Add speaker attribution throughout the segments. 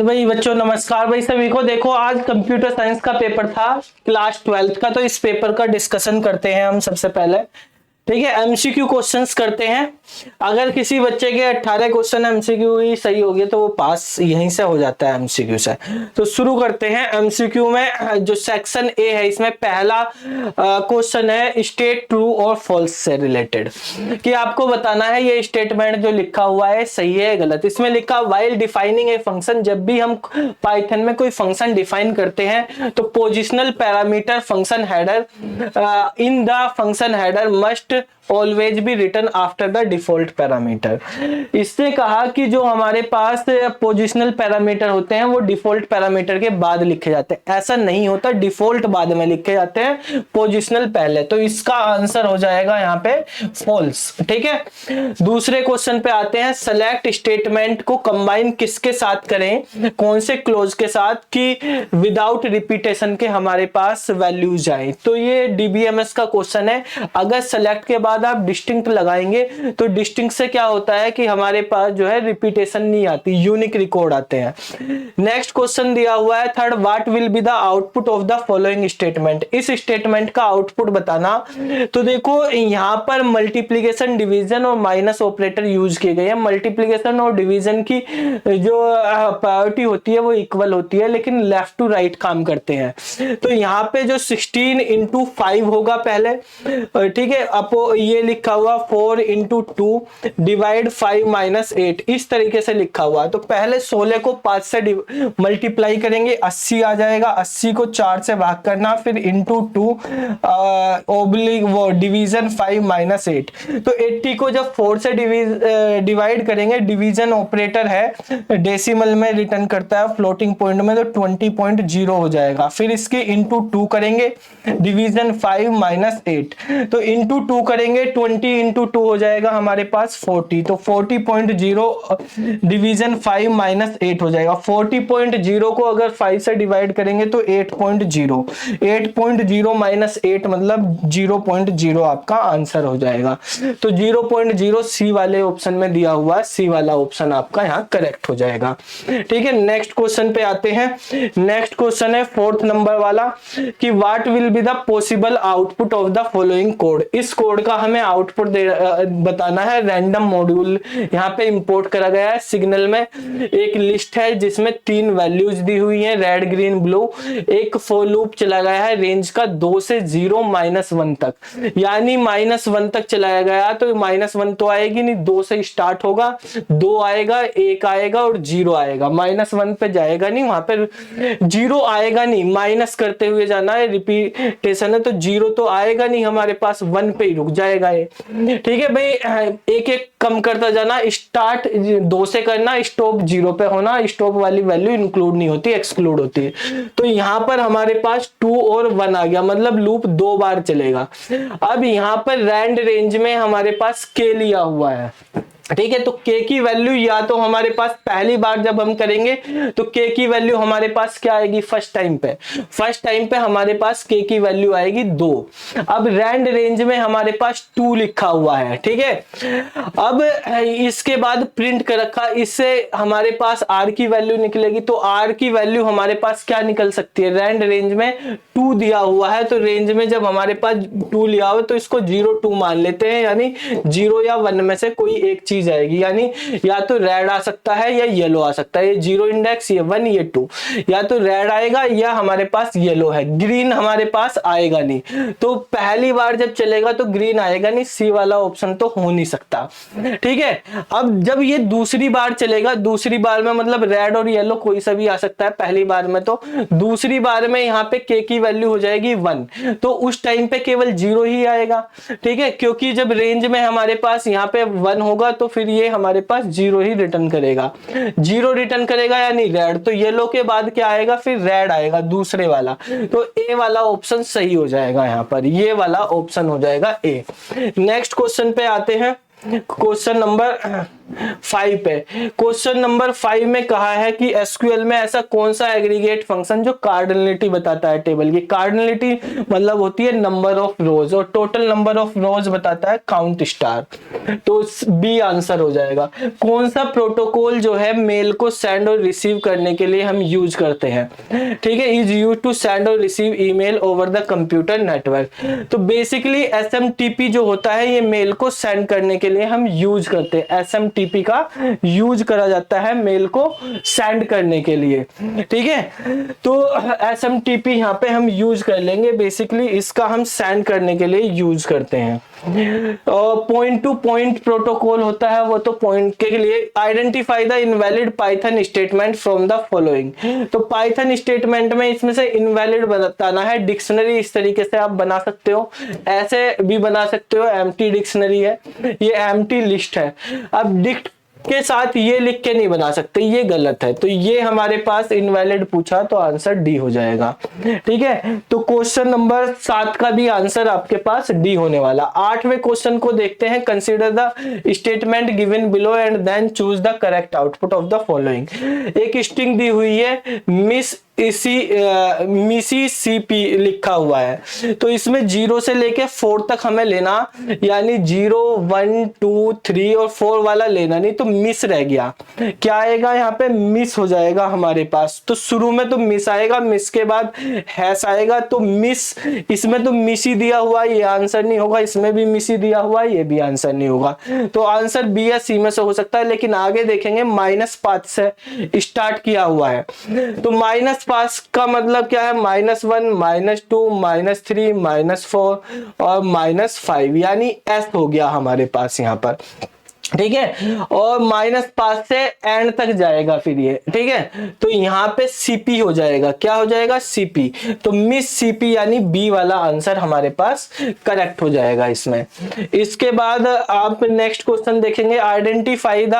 Speaker 1: तो भाई बच्चों नमस्कार भाई सभी को। देखो आज कंप्यूटर साइंस का पेपर था क्लास 12th का, तो इस पेपर का डिस्कशन करते हैं हम सबसे पहले। ठीक है, एमसीक्यू क्वेश्चंस करते हैं। अगर किसी बच्चे के 18 क्वेश्चन एमसीक्यू ही सही हो गए तो वो पास यहीं से हो जाता है एमसीक्यू से। तो शुरू करते हैं एमसीक्यू में। जो सेक्शन ए है इसमें पहला क्वेश्चन है स्टेट ट्रू और फॉल्स से रिलेटेड, कि आपको बताना है ये स्टेटमेंट जो लिखा हुआ है सही है गलत। इसमें लिखा व्हाइल डिफाइनिंग ए फंक्शन, जब भी हम पाइथन में कोई फंक्शन डिफाइन करते हैं तो positional parameter function header in the function header must always be return after the default parameter. इसने कहा कि जो हमारे पास पोजिशनल पैरामीटर होते हैं वो डिफॉल्ट पैरामीटर के बाद लिखे जाते हैं। ऐसा नहीं होता, डिफॉल्ट बाद में लिखे जाते हैं, पोजिशनल पहले। तो इसका आंसर हो जाएगा यहाँ पे फॉल्स। ठीक है, दूसरे क्वेश्चन पे आते हैं। सेलेक्ट स्टेटमेंट को कंबाइन किसके साथ करें, कौन से क्लोज के साथ, कि विदाउट रिपीटेशन के हमारे पास वैल्यूज आए। तो ये डीबीएमएस का क्वेश्चन है। अगर सेलेक्ट के बाद आप डिस्टिंक्ट लगाएंगे तो डिस्टिंक्ट से क्या होता है कि हमारे पास जो है रिपीटेशन नहीं आती, यूनिक रिकॉर्ड आते हैं। नेक्स्ट क्वेश्चन दिया हुआ है third, what will be the output of the following statement. इस स्टेटमेंट का आउटपुट बताना। तो देखो यहाँ पर मल्टीप्लीकेशन, डिवीजन और माइनस ऑपरेटर यूज किए गए हैं। मल्टीप्लीकेशन और डिवीजन की जो प्रायोरिटी होती है वो इक्वल होती है, लेकिन लेफ्ट टू राइट काम करते हैं। तो यहाँ पे जो 16 इंटू 5 होगा पहले, ठीक है, अपो ये लिखा हुआ 4 इंटू 2 डिवाइड 5 माइनस 8, इस तरीके से लिखा हुआ। तो पहले 16 को 5 से मल्टीप्लाई करेंगे, 80 आ जाएगा। 80 को 4 से भाग करना, फिर इंटू 2 ओब्लिक वो डिवीजन 5 माइनस 8। तो 80 को जब 4 से डिवाइड करेंगे, डिवीजन ऑपरेटर है, डेसिमल में रिटर्न करता है, फ्लोटिंग पॉइंट में, तो 20.0 हो जाएगा। फिर इसके इंटू 2 करेंगे, डिवीजन 5 माइनस 8, तो इंटू 2 करेंगे, 20 इंटू 2 हो जाएगा हमारे पास 40, तो 40.0 डिवीजन 5 माइनस 8 हो जाएगा। 40.0 को अगर 5 से डिवाइड करेंगे तो 8.0, 8.0 माइनस 8 मतलब 0.0 आपका आंसर हो जाएगा। तो 0.0 सी वाले ऑप्शन में दिया हुआ है, सी वाला ऑप्शन आपका यहाँ करेक्ट हो जाएगा। ठीक है, नेक्स्ट क्वेश्चन पे आते हैं। नेक्स्ट क्वेश्चन है 4th नंबर वाला, कि what will be the possible output of the following code. इस कोड का हमें आउटपुट बताना है। रैंडम मॉड्यूल यहाँ पे इंपोर्ट करा गया है। सिग्नल में एक लिस्ट है जिसमें 3 वैल्यूज दी हुई हैं, रेड ग्रीन ब्लू। एक फॉर लूप चला गया है रेंज का 2 से 0 -1 तक, यानी -1 तक चलाया गया। तो -1 तो आएगी नहीं, 2 से स्टार्ट होगा, 2 आएगा, 1 आएगा और 0 आएगा। -1 पे जाएगा नहीं, वहां पे 0 आएगा नहीं, माइनस करते हुए जाना है, रिपीटेशन है, तो 0 तो आएगा नहीं हमारे पास, 1 पे ही रुक जाएगा ये। ठीक है भाई, एक एक कम करता जाना। स्टार्ट 2 से करना, स्टॉप 0 पे होना। स्टॉप वाली वैल्यू इंक्लूड नहीं होती, एक्सक्लूड होती है। तो यहां पर हमारे पास 2 और 1 आ गया, मतलब लूप 2 बार चलेगा। अब यहां पर रैंड रेंज में हमारे पास के लिया हुआ है। ठीक है, तो के की वैल्यू या तो हमारे पास पहली बार जब हम करेंगे तो के की वैल्यू हमारे पास क्या आएगी, फर्स्ट टाइम पे हमारे पास के की वैल्यू आएगी 2। अब रैंड रेंज में हमारे पास 2 लिखा हुआ है। ठीक है, अब इसके बाद प्रिंट कर रखा, इससे हमारे पास आर की वैल्यू निकलेगी। तो आर की वैल्यू हमारे पास क्या निकल सकती है, रैंड रेंज में 2 दिया हुआ है, तो रेंज में जब हमारे पास 2 लिया हुआ तो इसको 0 2 मान लेते हैं, यानी 0 या 1 में से कोई एक चीज आएगी, यानी या तो रेड आ सकता है या येलो आ सकता है। ये 0 इंडेक्स, ये 1, ये 2, या तो रेड आएगा या हमारे पास येलो है, ग्रीन हमारे पास आएगा नहीं। तो पहली बार जब चलेगा तो ग्रीन आएगा नहीं, सी वाला ऑप्शन तो हो नहीं सकता। ठीक है, अब जब ये दूसरी बार चलेगा, दूसरी बार में मतलब रेड और येलो कोई सा भी आ सकता है पहली बार में, तो दूसरी बार में यहाँ पे के की वैल्यू हो जाएगी 1, तो उस टाइम पे केवल 0 ही आएगा। ठीक है, क्योंकि जब रेंज में हमारे पास यहाँ पे 1 होगा तो फिर ये हमारे पास 0 ही रिटर्न करेगा, 0 रिटर्न करेगा यानी रेड। तो येलो के बाद क्या आएगा, फिर रेड आएगा दूसरे वाला। तो ए वाला ऑप्शन सही हो जाएगा, यहाँ पर ये वाला ऑप्शन हो जाएगा ए। नेक्स्ट क्वेश्चन पे आते हैं। क्वेश्चन नंबर 5 पे। क्वेश्चन नंबर 5 में कहा है कि एसक्यूएल में ऐसा कौन सा एग्रीगेट फंक्शन जो कार्डिनलिटी बताता है टेबल की। कार्डिनलिटी मतलब होती है नंबर ऑफ रोज, और टोटल नंबर ऑफ रोज बताता है काउंट स्टार। तो बी आंसर हो जाएगा। कौन सा प्रोटोकॉल जो है मेल को सेंड और रिसीव करने के लिए हम यूज करते हैं, ठीक है, इज यूज टू सेंड और receive email over the computer network. तो बेसिकली एसएमटीपी जो होता है ये मेल को सेंड करने के लिए हम यूज करते हैं। एसएमटीपी का यूज करा जाता है मेल को सेंड करने के लिए, ठीक है। तो एसएमटीपी यहाँ पे हम यूज कर लेंगे, बेसिकली इसका हम सेंड करने के लिए यूज करते हैं। पॉइंट टू पॉइंट प्रोटोकॉल होता है वो तो पॉइंट के लिए। Identify the invalid Python statement from the following. तो पाइथन स्टेटमेंट में इसमें से इनवैलिड बताना है। डिक्शनरी इस तरीके से आप बना सकते हो, ऐसे भी बना सकते हो, एम्प्टी डिक्शनरी है, ये एम्प्टी लिस्ट है। अब डिक्ट के साथ ये लिख के नहीं बना सकते, ये गलत है। तो ये हमारे पास इनवैलिड पूछा तो आंसर डी हो जाएगा, ठीक है। तो क्वेश्चन नंबर 7 का भी आंसर आपके पास डी होने वाला। 8वें क्वेश्चन को देखते हैं। Consider the statement given below and then choose the correct output of the following. एक स्ट्रिंग दी हुई है, मिसिसिपी लिखा हुआ है, तो इसमें 0 से लेके 4 तक हमें लेना, यानी 0 1 2 3 और 4 वाला लेना नहीं, तो मिस रह गया। क्या आएगा यहाँ पे, मिस हो जाएगा हमारे पास। तो शुरू में तो मिस आएगा, मिस के बाद हैश आएगा, तो मिस, इसमें तो मिस ही दिया हुआ है, ये आंसर नहीं होगा। इसमें भी मिस ही दिया हुआ है, ये भी आंसर नहीं होगा। तो आंसर बी या सी में से हो सकता है, लेकिन आगे देखेंगे -5 से स्टार्ट किया हुआ है। तो -5 का मतलब क्या है, -1 -2 -3 -4 और -5, यानी एस हो गया हमारे पास यहाँ पर, ठीक है। और -5 से एंड तक जाएगा फिर ये, ठीक है। तो यहाँ पे सीपी हो जाएगा, क्या हो जाएगा, सीपी। तो मिस सीपी यानी बी वाला आंसर हमारे पास करेक्ट हो जाएगा इसमें। इसके बाद आप नेक्स्ट क्वेश्चन देखेंगे। Identify the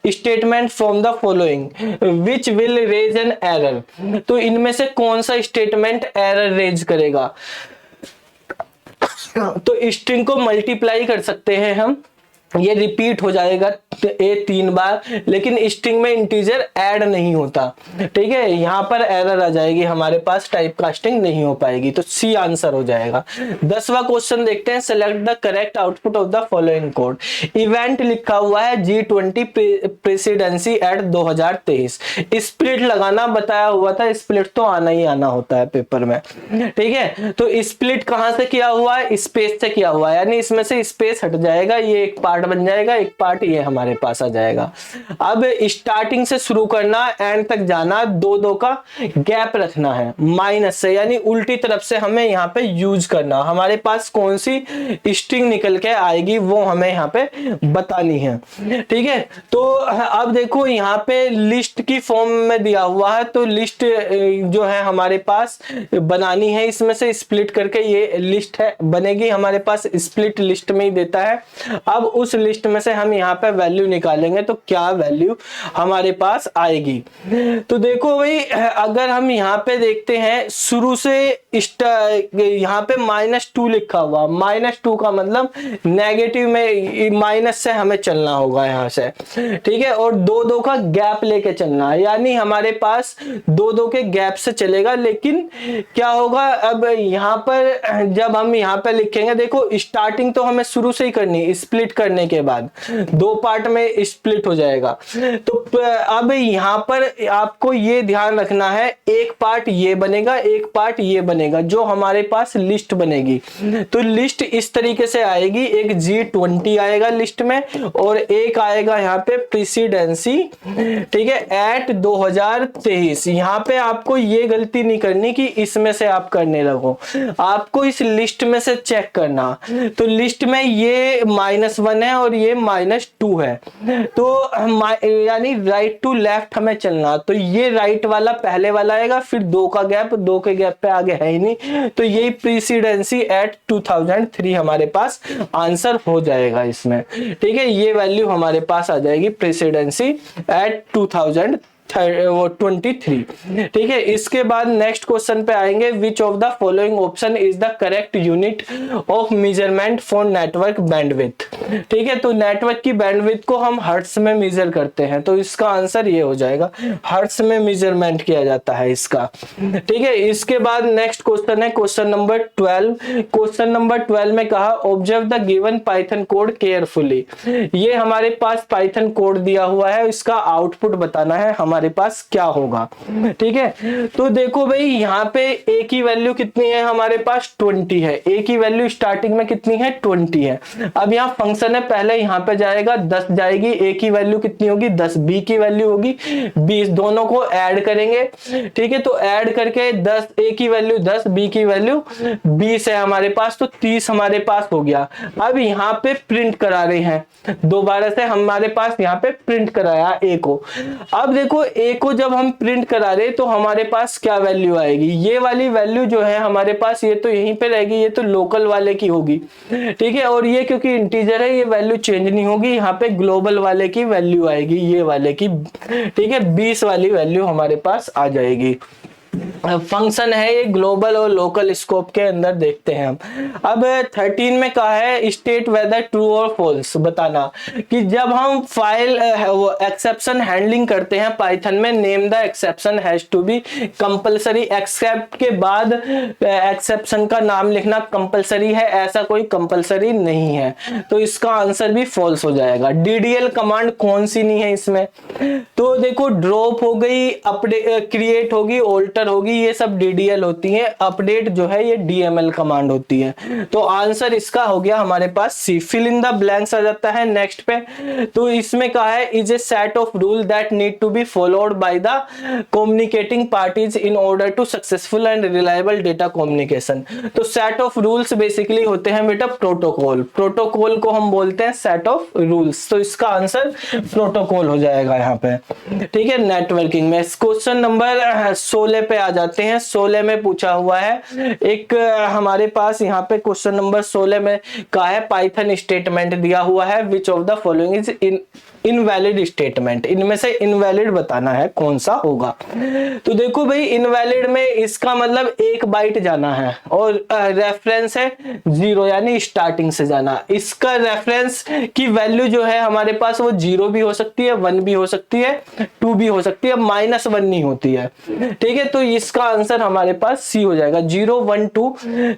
Speaker 1: statement from the following which will raise an error. तो इनमें से कौन सा स्टेटमेंट एरर रेज करेगा। तो स्ट्रिंग को मल्टीप्लाई कर सकते हैं हम, ये रिपीट हो जाएगा 3 बार, लेकिन स्ट्रिंग में इंटीजर ऐड नहीं होता, ठीक है। यहां पर एरर आ जाएगी हमारे पास, टाइप कास्टिंग नहीं हो पाएगी। तो सी आंसर हो जाएगा। 10वां क्वेश्चन देखते हैं। Select the correct output of the following code. Event लिखा हुआ है G20 प्रेसिडेंसी एट 2023। स्प्लिट लगाना बताया हुआ था, स्प्लिट तो आना ही आना होता है पेपर में, ठीक है। तो स्प्लिट कहां से किया हुआ है, स्पेस से किया हुआ है, यानी इसमें से स्पेस हट जाएगा, ये एक पार्ट बन जाएगा, एक पार्ट ये हमारे पास आ जाएगा। अब स्टार्टिंग से शुरू करना, एंड तक जाना, 2 का गैप रखना है माइनस से, यानी उल्टी तरफ से हमें यहाँ पे यूज करना। हमारे पास कौन सी स्ट्रिंग निकल के आएगी वो हमें यहाँ पे बतानी है, ठीक है। तो अब देखो यहाँ पे लिस्ट की फॉर्म में दिया हुआ है, तो लिस्ट जो है हमारे पास बनानी है, इसमें से स्प्लिट करके ये लिस्ट है बनेगी हमारे पास, स्प्लिट लिस्ट में ही देता है। अब उस लिस्ट में से हम यहाँ पे वैल्यू निकालेंगे तो क्या वैल्यू हमारे पास आएगी। तो देखो भाई, अगर हम यहाँ पे देखते हैं शुरू से यहाँ पे -2 लिखा हुआ, -2 का मतलब नेगेटिव में, माइनस से हमें चलना होगा यहाँ से, ठीक है। और 2 का गैप लेके चलना है, यानी हमारे पास 2 के गैप से चलेगा। लेकिन क्या होगा, अब यहाँ पर जब हम यहाँ पे लिखेंगे, देखो स्टार्टिंग तो हमें शुरू से ही करनी, स्प्लिट करने के बाद 2 पार्ट में स्प्लिट हो जाएगा। तो अब यहाँ पर आपको ये ध्यान रखना है, एक पार्ट ये बनेगा, एक पार्ट ये बनेगा, जो हमारे पास लिस्ट बनेगी। तो लिस्ट इस तरीके से आएगी, एक G20 आएगा लिस्ट में, और एक आएगा यहाँ पे प्रेसिडेंसी, ठीक है, एट 2023। यहाँ पे आपको ये गलती नहीं करनी कि इसमें से आप करने लगो, आपको इस लिस्ट में से चेक करना। तो लिस्ट में ये -1 है और ये -2 है, तो यानी राइट टू लेफ्ट हमें चलना। तो ये राइट वाला पहले वाला आएगा, फिर 2 का गैप, 2 के गैप पे आगे है ही नहीं, तो यही प्रेसिडेंसी एट 2003 हमारे पास आंसर हो जाएगा इसमें, ठीक है। ये वैल्यू हमारे पास आ जाएगी प्रेसिडेंसी एट 2003। 23। ठीक है, इसके बाद नेक्स्ट क्वेश्चन पे आएंगे, which of the following option is the correct unit of measurement for network bandwidth. ठीक है, तो नेटवर्क की बैंडविड्थ को हम हर्ट्ज में मेजर करते हैं, तो इसका आंसर ये हो जाएगा, हर्ट्ज में मेजरमेंट किया जाता है इसका। ठीक है, इसके बाद नेक्स्ट क्वेश्चन है क्वेश्चन नंबर 12। क्वेश्चन नंबर 12 में कहा, observe the given Python code carefully. ये हमारे पास पाइथन कोड दिया हुआ है, इसका आउटपुट बताना है हमारे पास क्या होगा। ठीक है, तो देखो भाई यहाँ पे ए की वैल्यू कितनी है हमारे पास 20 है, ए की वैल्यू स्टार्टिंग में कितनी है 20 है। अब यहाँ फंक्शन है, पहले यहाँ पे जाएगा 10 जाएगी, ए की वैल्यू कितनी होगी 10, बी की वैल्यू होगी 20, दोनों को ऐड करेंगे। ठीक है, तो ऐड करके 10, ए की वैल्यू 10, बी की वैल्यू 20 है हमारे पास, तो 30 हमारे पास हो गया। अब यहाँ पे प्रिंट करा रहे हैं, दोबारा से हमारे पास यहाँ पे प्रिंट कराया ए को। अब देखो ए को जब हम प्रिंट करा रहे तो हमारे पास क्या वैल्यू आएगी, ये वाली वैल्यू जो है हमारे पास ये तो यहीं पे रहेगी, ये तो लोकल वाले की होगी। ठीक है, और ये क्योंकि इंटीजर है ये वैल्यू चेंज नहीं होगी, यहाँ पे ग्लोबल वाले की वैल्यू आएगी, ये वाले की। ठीक है, 20 वाली वैल्यू हमारे पास आ जाएगी। फंक्शन है ये ग्लोबल और लोकल स्कोप के अंदर देखते हैं हम। अब 13 में कहा है, स्टेट वेदर ट्रू और फॉल्स, बताना कि जब हम फाइल एक्सेप्शन हैंडलिंग करते हैं पाइथन में, name the exception has to be compulsory, except के बाद एक्सेप्शन का नाम लिखना कंपलसरी है, ऐसा कोई कंपलसरी नहीं है, तो इसका आंसर भी फॉल्स हो जाएगा। डीडीएल कमांड कौन सी नहीं है इसमें, तो देखो ड्रॉप हो गई, अपडेट क्रिएट होगी, ऑल्टर होगी, ये सब डीडीएल होती है। अपडेट जो है ये डीएमएल कमांड होती है, तो आंसर इसका हो गया हमारे पास C. Fill in the blanks आ जाता है नेक्स्ट पे, तो इसमें कहा है, is a set of rule that need to be followed by the communicating parties in order to successful and reliable data communication. तो सेट ऑफ रूल्स बेसिकली होते हैं बेटा प्रोटोकॉल, प्रोटोकॉल को हम बोलते हैं सेट ऑफ रूल्स, तो इसका आंसर प्रोटोकॉल हो जाएगा यहाँ पे। ठीक है, नेटवर्किंग में क्वेश्चन नंबर 16 पे आ जाते हैं। 16 में पूछा हुआ है एक हमारे पास यहाँ पे क्वेश्चन नंबर 16 में कहा है, पाइथन स्टेटमेंट दिया हुआ है, which of the following is invalid statement, इनमें से इनवैलिड बताना है कौन सा होगा। तो देखो भाई इनवैलिड में इसका मतलब 1 बाइट जाना है, और रेफरेंस है 0 यानी स्टार्टिंग से जाना। इसका रेफरेंस की वैल्यू जो है हमारे पास वो 0 भी हो सकती है, 1 भी हो सकती है, 2 भी हो सकती है, -1 नहीं होती है। ठीक है, तो इसका आंसर हमारे पास सी हो जाएगा। 0 1 2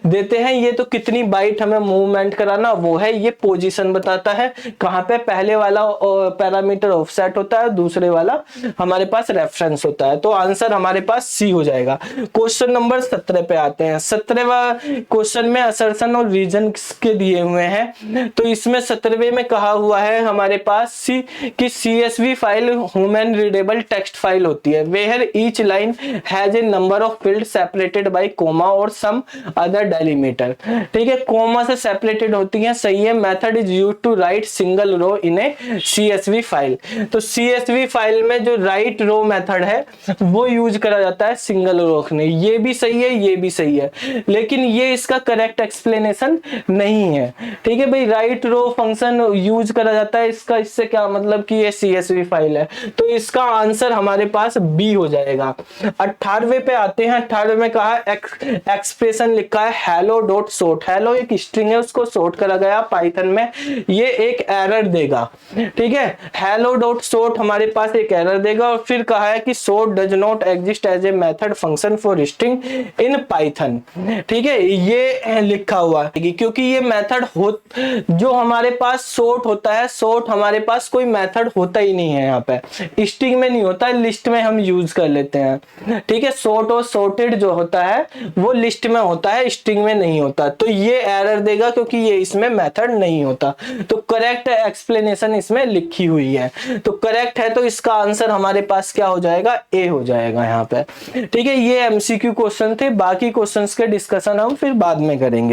Speaker 1: देते हैं, ये तो कितनी बाइट हमें मूवमेंट कराना वो है, ये पोजीशन बताता है कहां पे, पहले वाला पैरामीटर ऑफसेट होता है, दूसरे वाला हमारे पास रेफरेंस होता है, तो आंसर हमारे पास सी हो जाएगा। क्वेश्चन नंबर 17 पे आते हैं। 17वां क्वेश्चन में असर्शन और रीजन के दिए हुए हैं, तो इसमें 17वें में कहा हुआ है हमारे पास सी कि CSV file human readable text file होती है, where each line has a number of field separated by comma और सम अदर डेलीमीटर। ठीक है, कोमा से सेपरेटेड होती है, सही है। Method is used to write single row in a CSV file, तो CSV फाइल में जो राइट रो मेथड है वो यूज करा जाता है सिंगल रो रखने, ये भी सही है, ये भी सही है, लेकिन ये इसका करेक्ट एक्सप्लेनेशन नहीं है। ठीक है भाई, राइट रो फंक्शन यूज करा जाता है, इसका इससे क्या मतलब कि ये CSV फाइल है, तो इसका आंसर हमारे पास बी हो जाएगा। 18वें पे आते हैं। 18वें में कहा एक्सप्रेशन लिखा है हेलो डॉट सॉर्ट, हेलो एक स्ट्रिंग है उसको सॉर्ट करा गया पाइथन में, ये एक एरर देगा। ठीक है, हेलो डॉट सॉर्ट हमारे पास एक एरर देगा, और फिर कहा है कि sort does not exist as a method function for string in Python. ठीक है, ये लिखा हुआ है क्योंकि ये मेथड जो हमारे पास सॉर्ट होता है, सॉर्ट हमारे पास कोई मेथड होता ही नहीं है, यहाँ पे स्ट्रिंग में नहीं होता है, लिस्ट में हम यूज कर लेते हैं। ठीक है, सॉर्ट और सॉर्टेड जो होता है वो लिस्ट में होता है, स्ट्रिंग में नहीं होता, तो ये एरर देगा क्योंकि ये इसमें मेथड नहीं होता। तो करेक्ट एक्सप्लेनेशन इसमें लिखी हुई है, तो करेक्ट है, तो इसका आंसर हमारे पास क्या हो जाएगा, ए हो जाएगा यहाँ पे। ठीक है, ये MCQ क्वेश्चन थे, बाकी क्वेश्चंस के डिस्कशन हम फिर बाद में करेंगे।